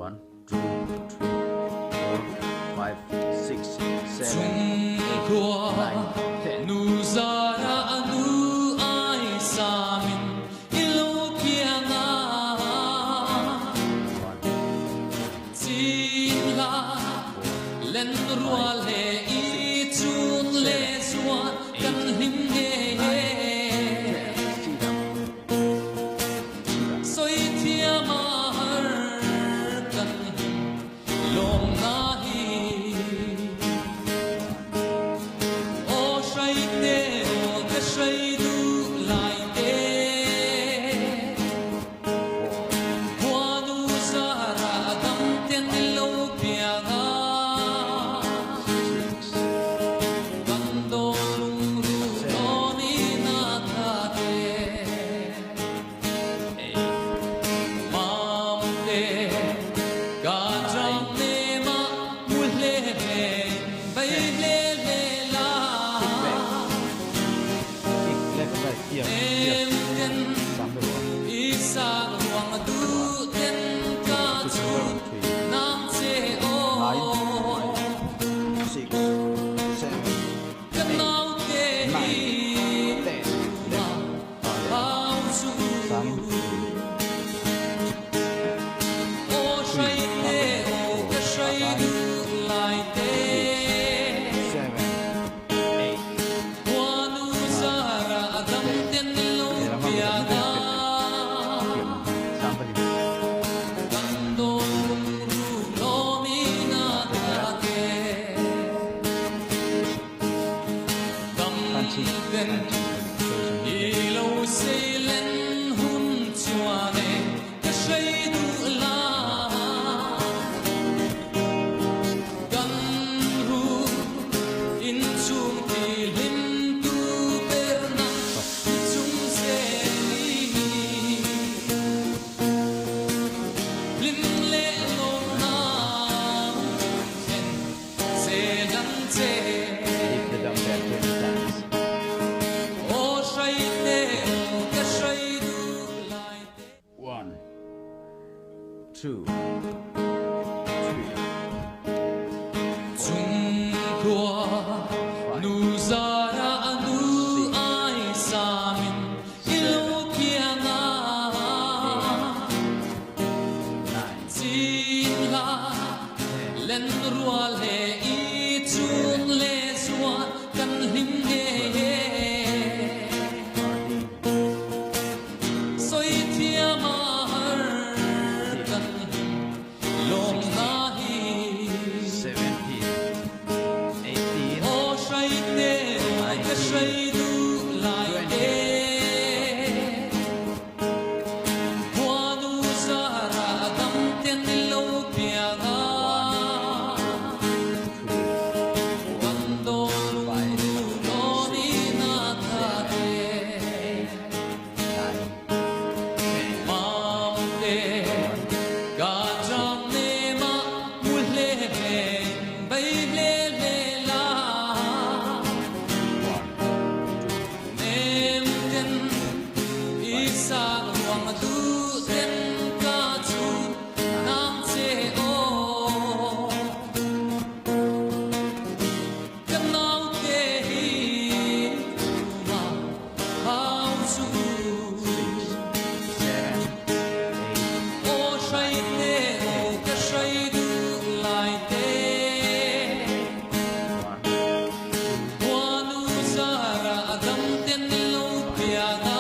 1, 2, 3, 4, 5, 6, 7, 8, 9, 10. Nous ara nu ai samin ilokiana Chimla len rual he I chun le suan kan him he Soi thia mar kan long na hi O shai te o ke shai du lai te Kwanu sara dam ten lo pianga Kando lung ru lo ni na ta te Mam te ka jam ne ma mu le bai le le la Em ten isa ruang du ten ka chu nam che o Kanau te hi ma hao chu O shai te o ke shai du lai te Kwanu sara adam ten lo pianga Kando ru lo ni na ta te Dam ten ilo sei len hun chuane ke shai du la Gan ru in chung ti lim tu per na chung se ni lim le lo na ken se lam che o shai te o ke shai du lai te 1, 2, 3, chung tua nu zara nu ai samin ilokiana 9, Chimla len rual he I chun le suan kan him he Soi thia mar kan long na hi 17, 18, O shai te o ke shai du lai te Kwanu sara dam ten lo pianga Kando lung ru lo ni na ta te 9, 10. Mam te ka jam ne ma mu le bai le le la Em ten isa ruang du ten ka chu nam che o Kanau te hi ma hao chu O shai te o ke shai du lai te Kwanu sara adam ten lo pianga